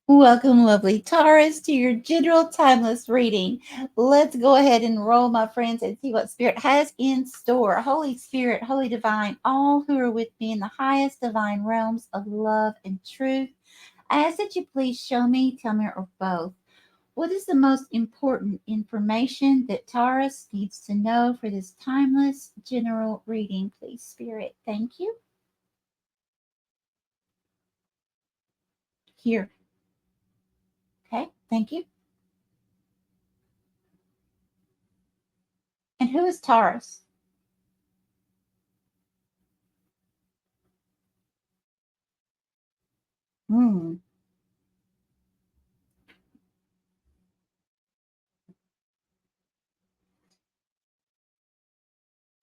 Welcome, lovely Taurus, to your general timeless reading. Let's go ahead and roll, my friends, and see what Spirit has in store. Holy Spirit, Holy Divine, all who are with me in the highest divine realms of love and truth, I ask that you please show me, tell me, or both. What is the most important information that Taurus needs to know for this timeless general reading, please, Spirit? Thank you. Here. Okay, thank you. And who is Taurus? Hmm.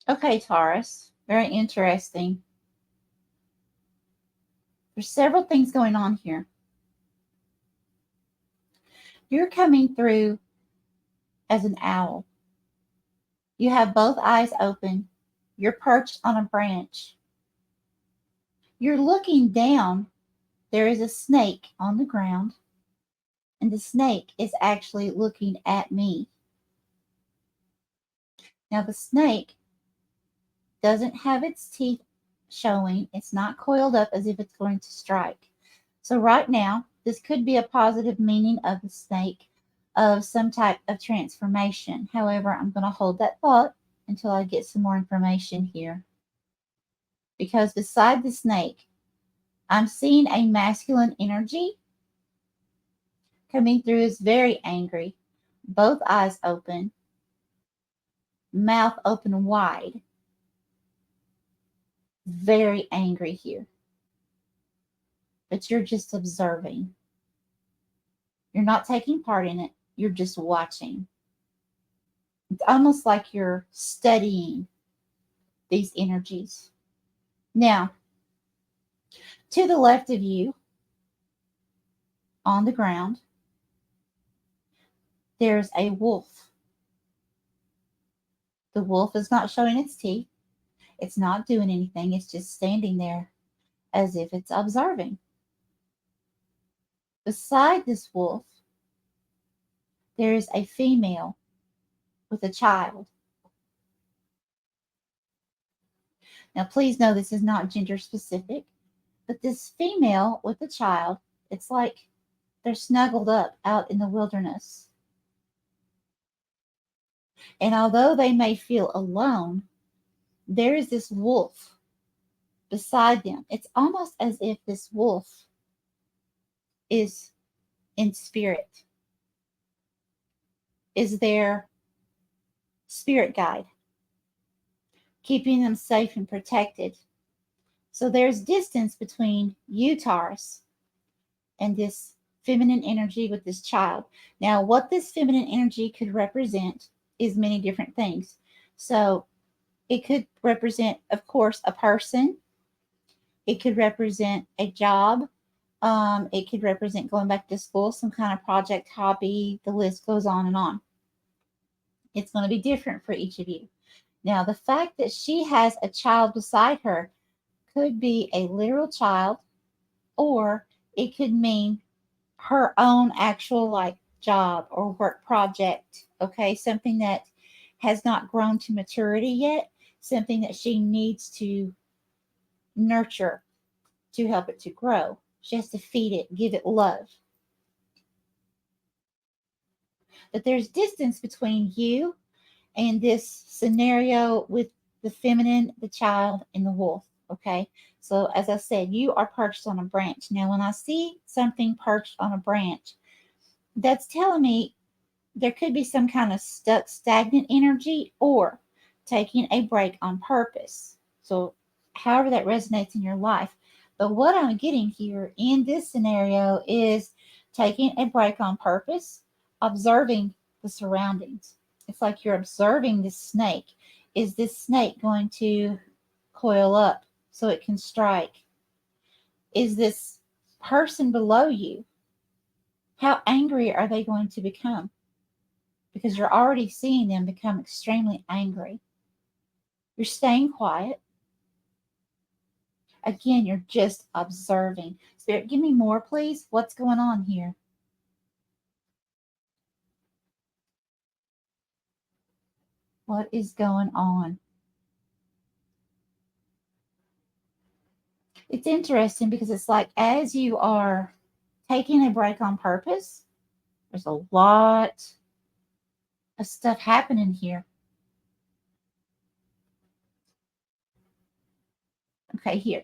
Okay, Taurus. Very interesting. There's several things going on here. You're coming through as an owl. You have both eyes open. You're perched on a branch. You're looking down. There is a snake on the ground, and the snake is actually looking at me. Now, the snake doesn't have its teeth showing, it's not coiled up as if it's going to strike. So, right now, this could be a positive meaning of the snake of some type of transformation. However, I'm going to hold that thought until I get some more information here. Because beside the snake, I'm seeing a masculine energy coming through is very angry, both eyes open, mouth open wide, very angry here. But you're just observing. You're not taking part in it, you're just watching. It's almost like you're studying these energies. Now, to the left of you on the ground, there's a wolf. The wolf is not showing its teeth, it's not doing anything, it's just standing there as if it's observing. Beside this wolf, there is a female with a child. Now, please know this is not gender specific, but this female with the child, it's like they're snuggled up out in the wilderness. And although they may feel alone, there is this wolf beside them. It's almost as if this wolf is in spirit, is their spirit guide, keeping them safe and protected. So there's distance between you, Taurus, and this feminine energy with this child. Now, what this feminine energy could represent is many different things. So it could represent, of course, a person. It could represent a job. It could represent going back to school, some kind of project, hobby. The list goes on and on. It's going to be different for each of you. Now, the fact that she has a child beside her could be a literal child, or it could mean her own actual like job or work project. Okay, something that has not grown to maturity yet, something that she needs to nurture to help it to grow. She has to feed it, give it love. But there's distance between you and this scenario with the feminine, the child, and the wolf. Okay. So, as I said, you are perched on a branch. Now, when I see something perched on a branch, that's telling me there could be some kind of stuck, stagnant energy or taking a break on purpose. So, however that resonates in your life. But what I'm getting here in this scenario is taking a break on purpose, observing the surroundings. It's like you're observing this snake. Is this snake going to coil up so it can strike? Is this person below you? How angry are they going to become? Because you're already seeing them become extremely angry. You're staying quiet. Again, you're just observing. Spirit, give me more, please. What's going on here? What is going on? It's interesting because it's like as you are taking a break on purpose, there's a lot of stuff happening here. Okay, here.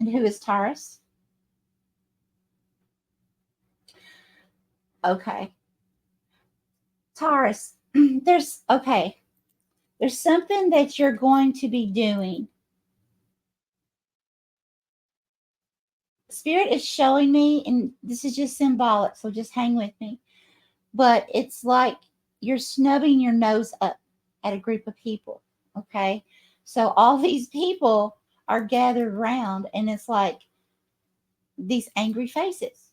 And who is Taurus? Okay. Taurus, there's something that you're going to be doing. Spirit is showing me, and this is just symbolic, so just hang with me. But it's like you're snubbing your nose up at a group of people. Okay. So all these people are gathered around, and it's like these angry faces.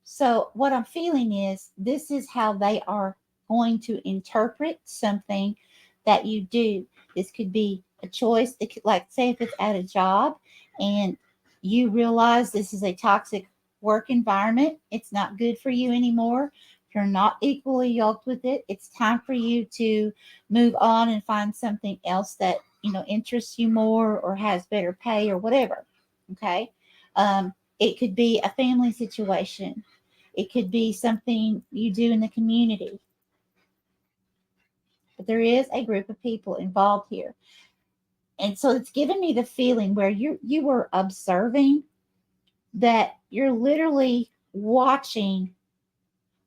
So what I'm feeling is this is how they are going to interpret something that you do. This could be a choice. It could, like, say if it's at a job and you realize this is a toxic work environment, it's not good for you anymore. If you're not equally yoked with it, it's time for you to move on and find something else that interests you more or has better pay or whatever. Okay. It could be a family situation. It could be something you do in the community. But there is a group of people involved here. And so it's given me the feeling where you were observing that you're literally watching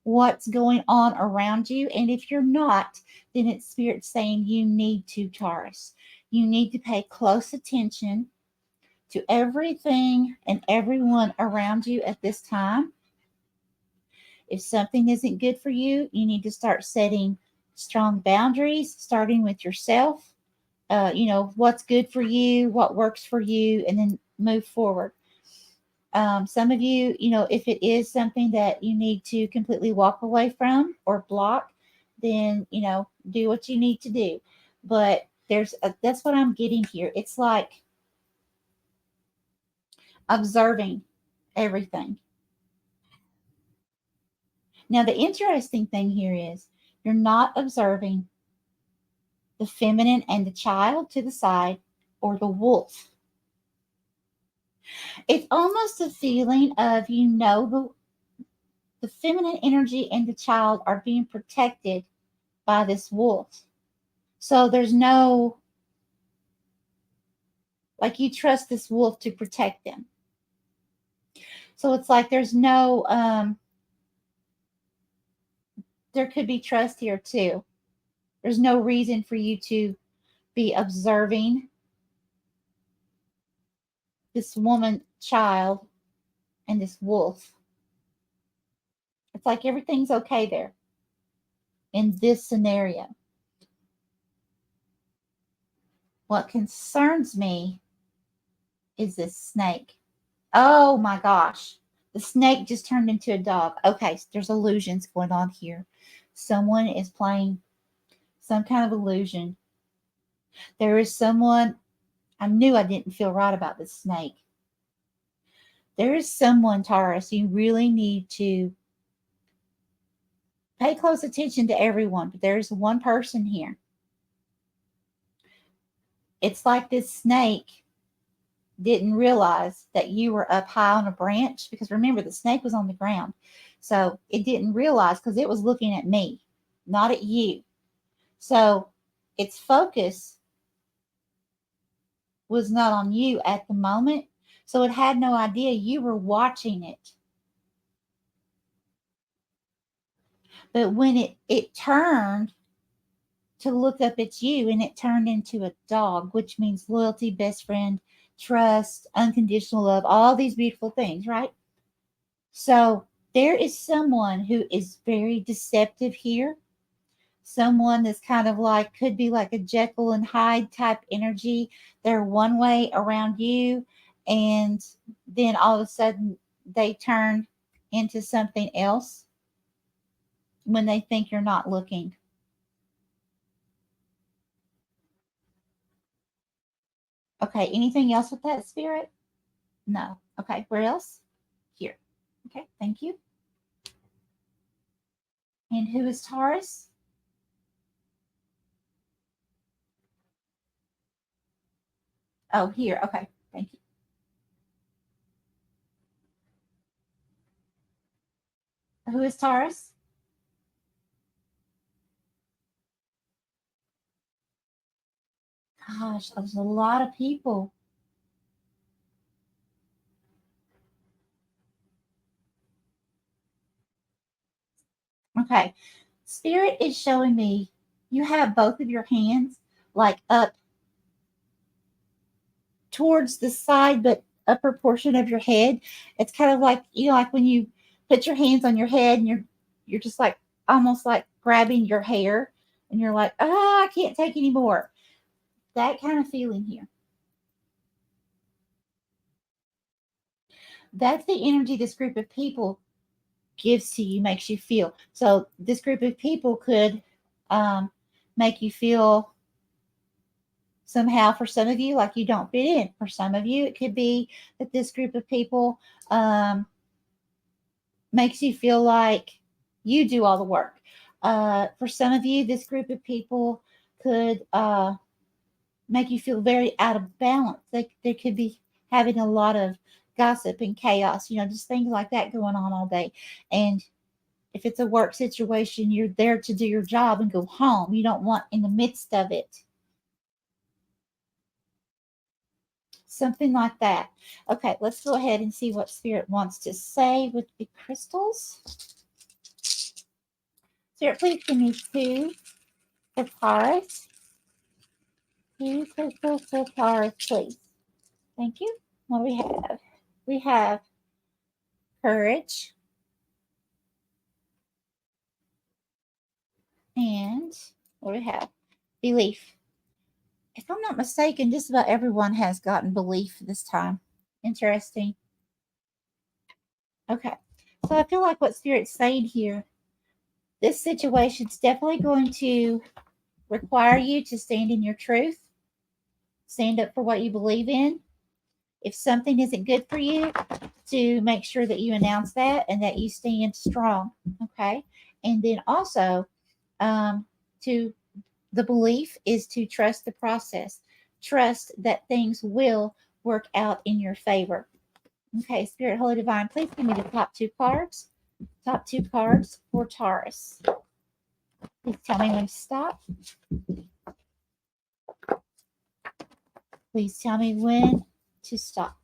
what's going on around you. And if you're not, then it's spirit saying you need to, Taurus. You need to pay close attention to everything and everyone around you at this time. If something isn't good for you, you need to start setting strong boundaries, starting with yourself. What's good for you, what works for you, and then move forward. Some of you, if it is something that you need to completely walk away from or block, then, do what you need to do. But that's what I'm getting here. It's like observing everything. Now, the interesting thing here is you're not observing the feminine and the child to the side or the wolf. It's almost a feeling of, the feminine energy and the child are being protected by this wolf. So there's no, like, you trust this wolf to protect them. So it's like there's no, there could be trust here too. There's no reason for you to be observing this woman, child, and this wolf. It's like everything's okay there in this scenario. What concerns me is this snake. Oh my gosh. The snake just turned into a dog. Okay, so there's illusions going on here. Someone is playing some kind of illusion. There is someone, I knew I didn't feel right about this snake. There is someone, Taurus, you really need to pay close attention to everyone, but there's one person here. It's like this snake didn't realize that you were up high on a branch, because remember, the snake was on the ground. So it didn't realize because it was looking at me, not at you. So its focus was not on you at the moment. So it had no idea you were watching it. But when it turned to look up at you, and it turned into a dog, which means loyalty, best friend, trust, unconditional love, all these beautiful things, right? So there is someone who is very deceptive here. Someone that's kind of like, could be like a Jekyll and Hyde type energy. They're one way around you, and then all of a sudden they turn into something else when they think you're not looking. Okay, anything else with that, Spirit? No. Okay, where else? Here. Okay, thank you. And who is Taurus? Oh, here. Okay, thank you. Who is Taurus? Gosh, there's a lot of people. Okay, Spirit is showing me you have both of your hands like up towards the side, but upper portion of your head. It's kind of like, like when you put your hands on your head and you're just like almost like grabbing your hair and you're like, oh, I can't take anymore. That kind of feeling here. That's the energy this group of people gives to you, makes you feel. So this group of people could make you feel somehow, for some of you, like you don't fit in. For some of you, it could be that this group of people makes you feel like you do all the work. For some of you, this group of people could make you feel very out of balance. They could be having a lot of gossip and chaos, just things like that going on all day. And if it's a work situation, you're there to do your job and go home. You don't want in the midst of it. Something like that. Okay, let's go ahead and see what Spirit wants to say with the crystals. Spirit, please give me two for Taurus. Two crystals for Taurus, please. Thank you. What do we have? We have courage and what do we have? Belief. If I'm not mistaken, just about everyone has gotten belief this time. Interesting. Okay. So I feel like what Spirit's saying here, this situation's definitely going to require you to stand in your truth, stand up for what you believe in. If something isn't good for you, to make sure that you announce that and that you stand strong. Okay. And then also, to the belief is to trust the process, trust that things will work out in your favor. Okay. Spirit, Holy Divine, please give me the top two cards. Top two cards for Taurus. Please tell me when to stop. Please tell me when to stop.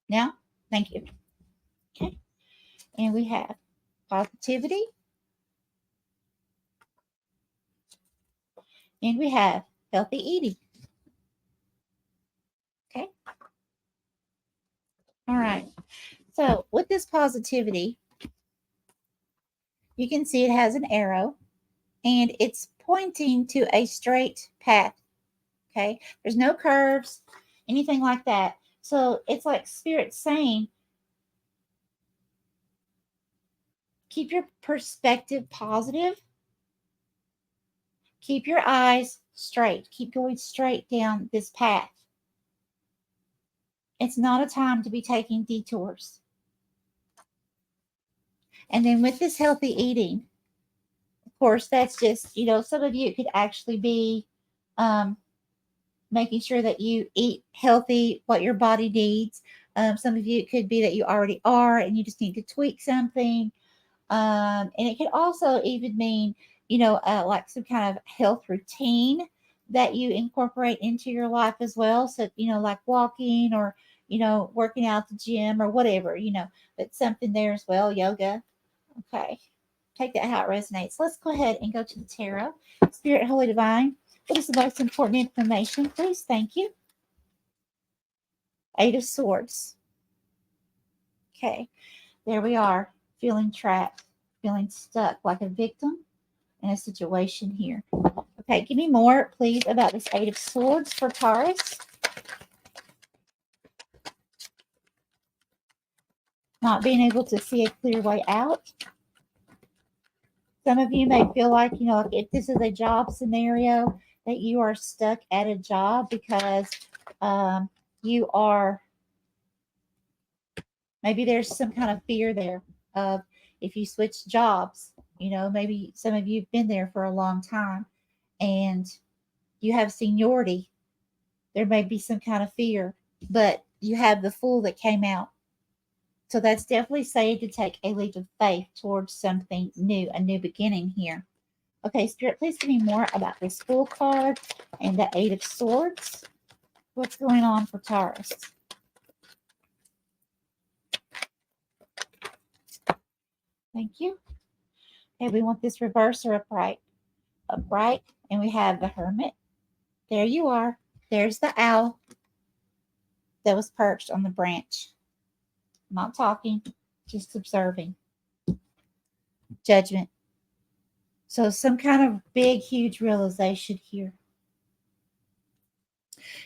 Now, thank you. Okay. And we have positivity. And we have healthy eating. Okay. All right. So with this positivity, you can see it has an arrow and it's pointing to a straight path. Okay. There's no curves, anything like that. So it's like Spirit saying, keep your perspective positive. Keep your eyes straight. Keep going straight down this path. It's not a time to be taking detours. And then with this healthy eating, of course, that's just, some of you, it could actually be um, making sure that you eat healthy, what your body needs. Some of you, it could be that you already are and you just need to tweak something. And it could also even mean, like some kind of health routine that you incorporate into your life as well. So, like walking or, working out at the gym or whatever, but something there as well, yoga. Okay. Take that how it resonates. Let's go ahead and go to the tarot. Spirit, Holy Divine, what is the most important information, please? Thank you. Eight of Swords. Okay. There we are, feeling trapped, feeling stuck like a victim in a situation here. Okay, give me more, please, about this Eight of Swords for Taurus. Not being able to see a clear way out. Some of you may feel like, like if this is a job scenario, that you are stuck at a job because you are, maybe there's some kind of fear there of if you switch jobs, maybe some of you've been there for a long time and you have seniority. There may be some kind of fear, but you have the Fool that came out. So that's definitely saying to take a leap of faith towards something new, a new beginning here. Okay, Spirit, please give me more about this Fool card and the Eight of Swords. What's going on for Taurus? Thank you. Okay, we want this reverse or upright. Upright, and we have the Hermit. There you are. There's the owl that was perched on the branch. Not talking, just observing. Judgment. So some kind of big, huge realization here.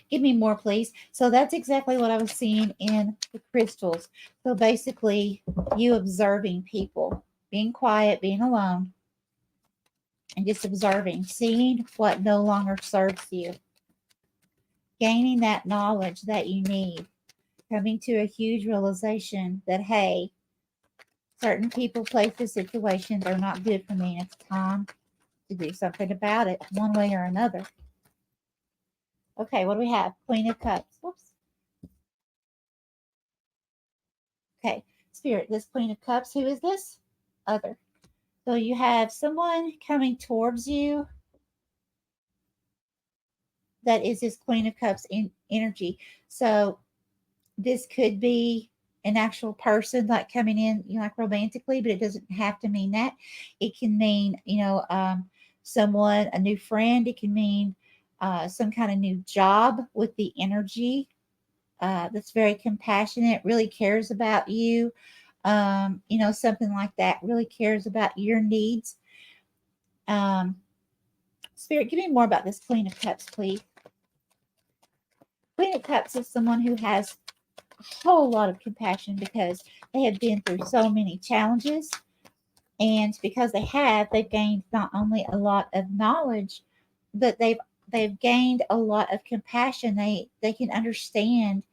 Give me more, please. So that's exactly what I was seeing in the crystals. So basically, you observing people, being quiet, being alone, and just observing, seeing what no longer serves you, gaining that knowledge that you need, coming to a huge realization that, hey, certain people, places, situations are not good for me, and it's time to do something about it one way or another. Okay, what do we have? Queen of Cups. Whoops. Okay, Spirit, this Queen of Cups, who is this? Other. So you have someone coming towards you that is this Queen of Cups in energy. So this could be an actual person like coming in, like romantically, but it doesn't have to mean that. It can mean, someone, a new friend. It can mean some kind of new job with the energy that's very compassionate, really cares about you. Something like that, really cares about your needs. Spirit, give me more about this Queen of Cups, please. Queen of Cups is someone who has a whole lot of compassion because they have been through so many challenges. And because they've gained not only a lot of knowledge, but they've gained a lot of compassion. They can understand.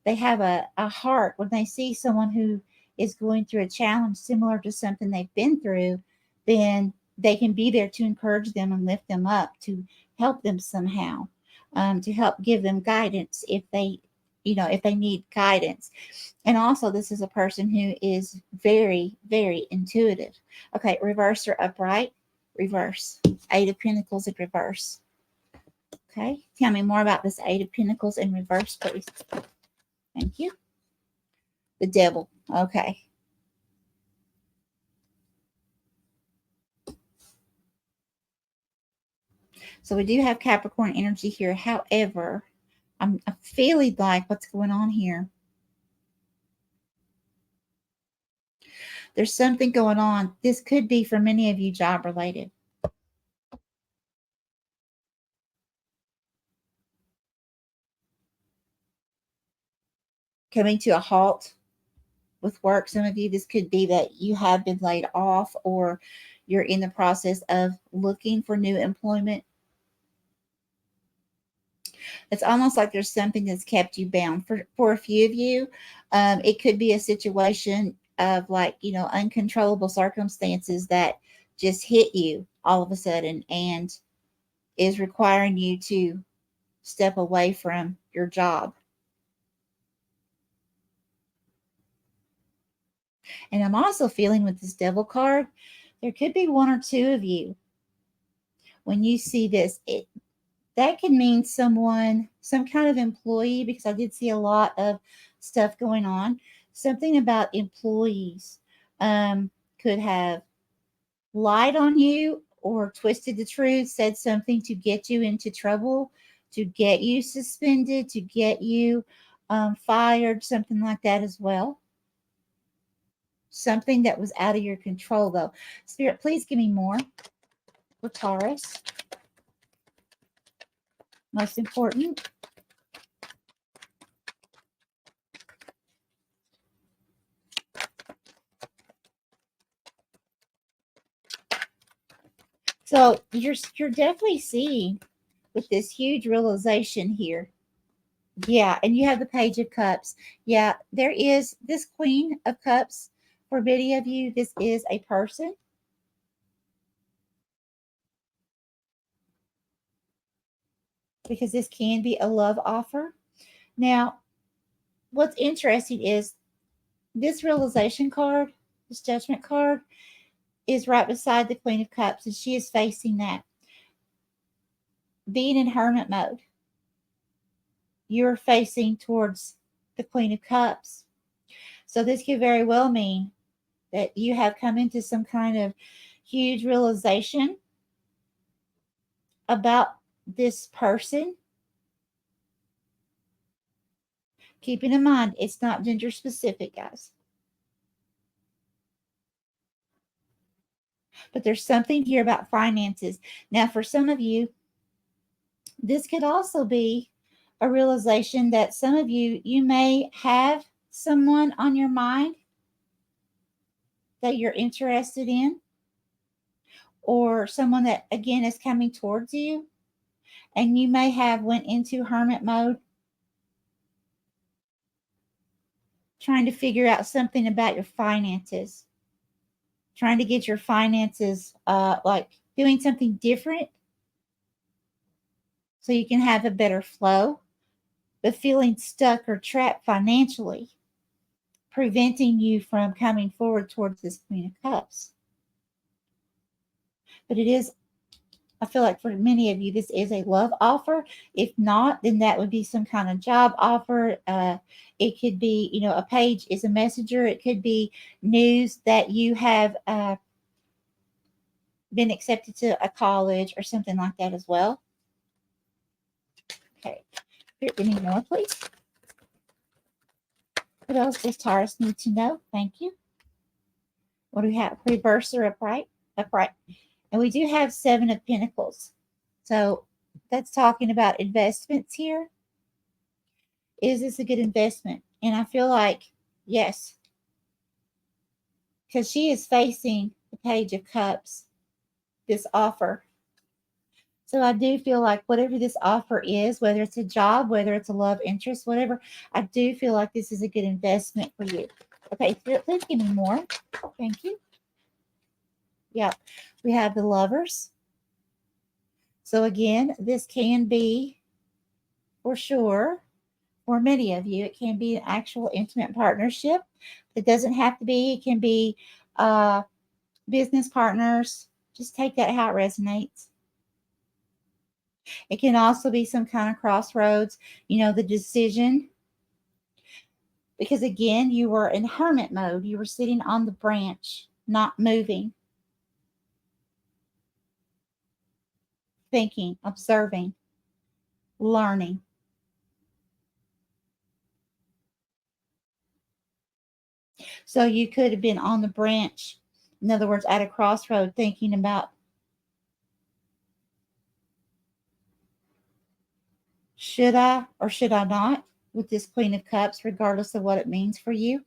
They have a heart when they see someone who is going through a challenge similar to something they've been through, then they can be there to encourage them and lift them up, to help them somehow, to help give them guidance if they need guidance. And also, this is a person who is very, very intuitive. Okay, reverse or upright? Reverse. Eight of Pentacles in reverse. Okay, tell me more about this Eight of Pentacles in reverse, please. Thank you. The Devil. Okay. So we do have Capricorn energy here. However, I'm feeling like what's going on here. There's something going on. This could be for many of you job related. Coming to a halt with work. Some of you, this could be that you have been laid off or you're in the process of looking for new employment. It's almost like there's something that's kept you bound. For a few of you, it could be a situation of uncontrollable circumstances that just hit you all of a sudden and is requiring you to step away from your job. And I'm also feeling with this Devil card, there could be one or two of you. When you see this, that can mean someone, some kind of employee, because I did see a lot of stuff going on. Something about employees could have lied on you or twisted the truth, said something to get you into trouble, to get you suspended, to get you fired, something like that as well. Something that was out of your control, though. Spirit, please give me more for Taurus. Most important. So you're definitely seeing with this huge realization here. Yeah, and you have the Page of Cups. Yeah, there is this Queen of Cups. For many of you, this is a person. Because this can be a love offer. Now, what's interesting is this realization card, this judgment card, is right beside the Queen of Cups, and she is facing that. Being in hermit mode, you're facing towards the Queen of Cups. So this could very well mean that you have come into some kind of huge realization about this person. Keeping in mind, it's not gender specific, guys. But there's something here about finances. Now, for some of you, this could also be a realization that some of you may have someone on your mind that you're interested in, or someone that, again, is coming towards you, and you may have went into hermit mode trying to figure out something about your finances, trying to get your finances, like doing something different so you can have a better flow, but feeling stuck or trapped financially, preventing you from coming forward towards this Queen of Cups. But it is, I feel like for many of you, this is a love offer. If not, then that would be some kind of job offer. It could be, a page is a messenger. It could be news that you have been accepted to a college or something like that as well. Okay. Give me more, please. What else does Taurus need to know? Thank you. What do we have? Reverse or upright? Upright. And we do have 7 of Pentacles. So that's talking about investments here. Is this a good investment? And I feel like, yes. Because she is facing the Page of Cups, this offer. So I do feel like whatever this offer is, whether it's a job, whether it's a love interest, whatever, I do feel like this is a good investment for you. Okay, please give me more. Thank you. Yeah, we have the Lovers. So again, this can be, for sure, for many of you, it can be an actual intimate partnership. It doesn't have to be. It can be business partners. Just take that how it resonates. It can also be some kind of crossroads, the decision. Because again, you were in hermit mode. You were sitting on the branch, not moving, thinking, observing, learning. So you could have been on the branch, in other words, at a crossroad, thinking about, should I or should I not, with this Queen of Cups, regardless of what it means for you?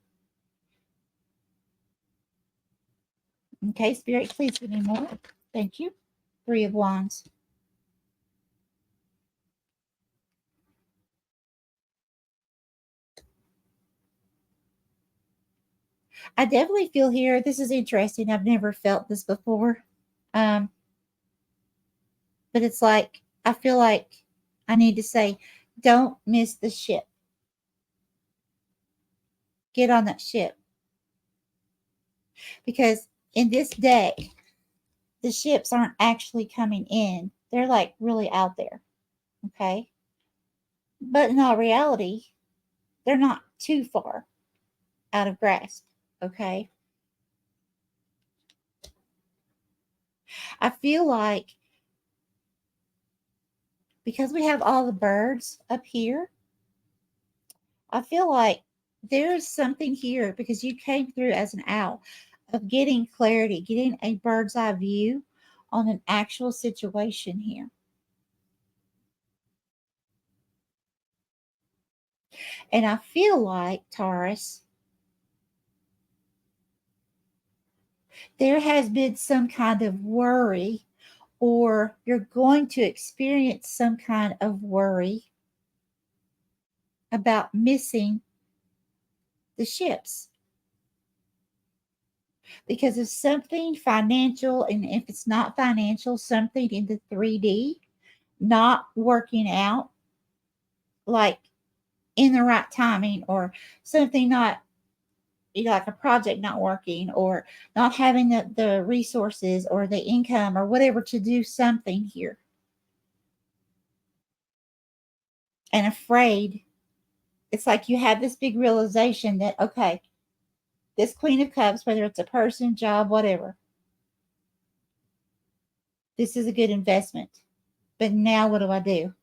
Okay, Spirit, please give me more. Thank you. 3 of Wands. I definitely feel here, this is interesting. I've never felt this before. But it's like, I feel like I need to say, don't miss the ship. Get on that ship. Because in this deck, the ships aren't actually coming in. They're like really out there. Okay. But in all reality, they're not too far out of grasp. Okay. I feel like because we have all the birds up here, I feel like there's something here because you came through as an owl of getting clarity, getting a bird's eye view on an actual situation here. And I feel like, Taurus, there has been some kind of worry or you're going to experience some kind of worry about missing the ships. Because of something financial, and if it's not financial, something in the 3D not working out, like in the right timing, or something not, like a project not working, or not having the resources or the income or whatever to do something here. And afraid, it's like you have this big realization that, okay, this Queen of Cups, whether it's a person, job, whatever, this is a good investment. But now what do I do?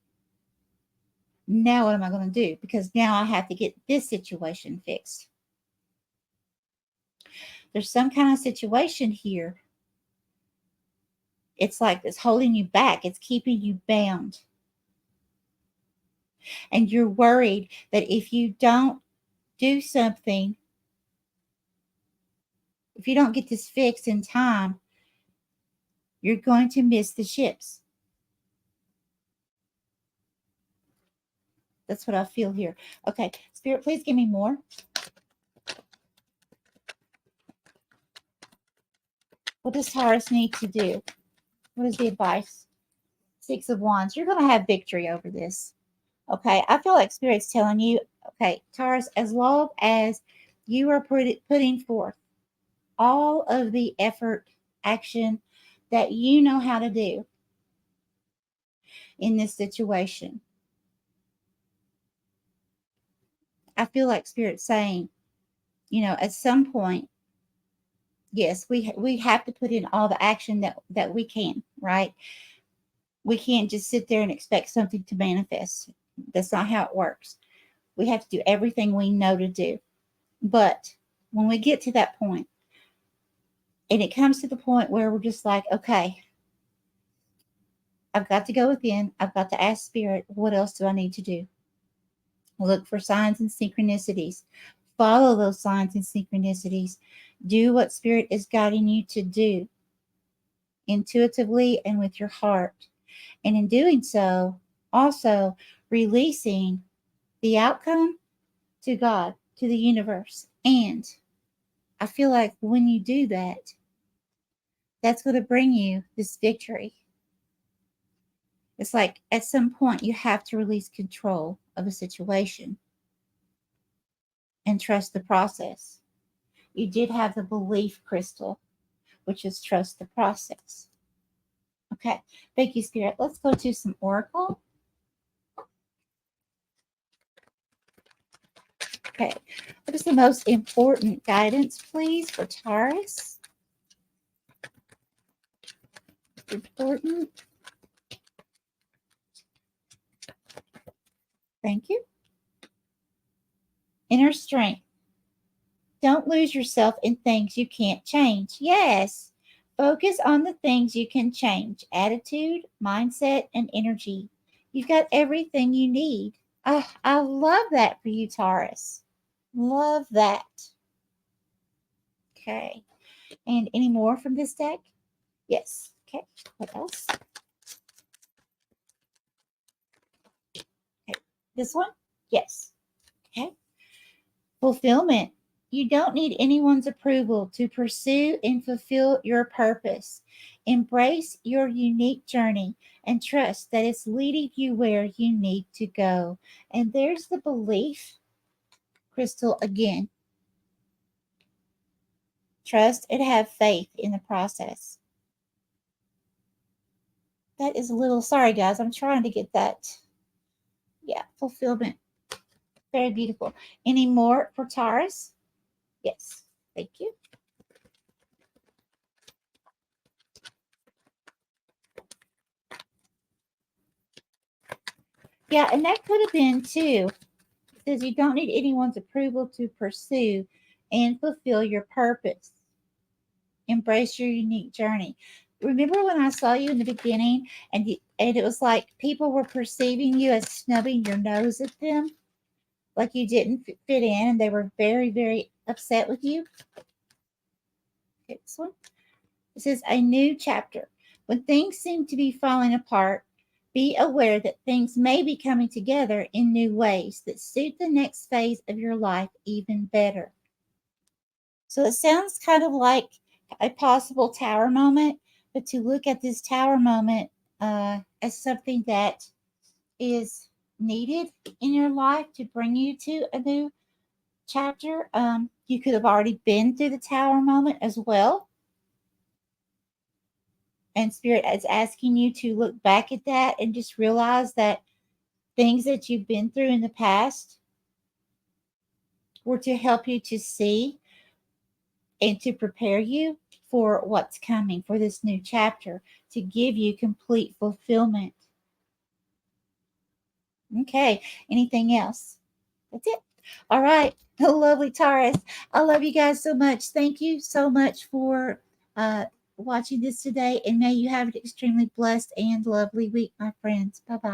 Now what am I going to do? Because now I have to get this situation fixed. There's some kind of situation here. It's like it's holding you back. It's keeping you bound. And you're worried that if you don't do something, if you don't get this fixed in time, you're going to miss the ships. That's what I feel here. Okay, Spirit, please give me more. What does Taurus need to do? What is the advice? 6 of Wands. You're going to have victory over this. Okay, I feel like Spirit's telling you, okay, Taurus, as long as you are putting forth all of the effort, action that you know how to do in this situation, I feel like Spirit's saying, at some point, yes, we have to put in all the action that we can, right? We can't just sit there and expect something to manifest. That's not how it works. We have to do everything we know to do. But when we get to that point, and it comes to the point where we're just like, okay, I've got to go within. I've got to ask Spirit, what else do I need to do? Look for signs and synchronicities. Follow those signs and synchronicities. Do what Spirit is guiding you to do intuitively and with your heart. And in doing so, also releasing the outcome to God, to the universe. And I feel like when you do that, that's going to bring you this victory. It's like at some point you have to release control of a situation and trust the process. You did have the belief crystal, which is trust the process. Okay, thank you, Spirit. Let's go to some oracle. Okay, what is the most important guidance, please, for Taurus? Important. Thank you. Inner strength. Don't lose yourself in things you can't change. Yes. Focus on the things you can change. Attitude, mindset, and energy. You've got everything you need. Oh, I love that for you, Taurus. Love that. Okay. And any more from this deck? Yes. Okay. What else? Okay. This one? Yes. Okay. Fulfillment. You don't need anyone's approval to pursue and fulfill your purpose. Embrace your unique journey and trust that it's leading you where you need to go. And there's the belief crystal again. Trust and have faith in the process. That is a little, sorry guys, I'm trying to get that. Yeah, fulfillment. Very beautiful. Any more for Taurus? Yes, thank you. Yeah, and that could have been too. It says you don't need anyone's approval to pursue and fulfill your purpose. Embrace your unique journey. Remember when I saw you in the beginning and it was like people were perceiving you as snubbing your nose at them? Like you didn't fit in and they were very, very upset with you? Okay, this one. It says a new chapter. When things seem to be falling apart, be aware that things may be coming together in new ways that suit the next phase of your life even better. So it sounds kind of like a possible tower moment, but to look at this tower moment as something that is needed in your life to bring you to a new chapter. You could have already been through the tower moment as well. And Spirit is asking you to look back at that and just realize that things that you've been through in the past were to help you to see and to prepare you for what's coming, for this new chapter, to give you complete fulfillment. Okay, anything else? That's it. All right, lovely Taurus. I love you guys so much. Thank you so much for watching this today, and may you have an extremely blessed and lovely week, my friends. Bye bye.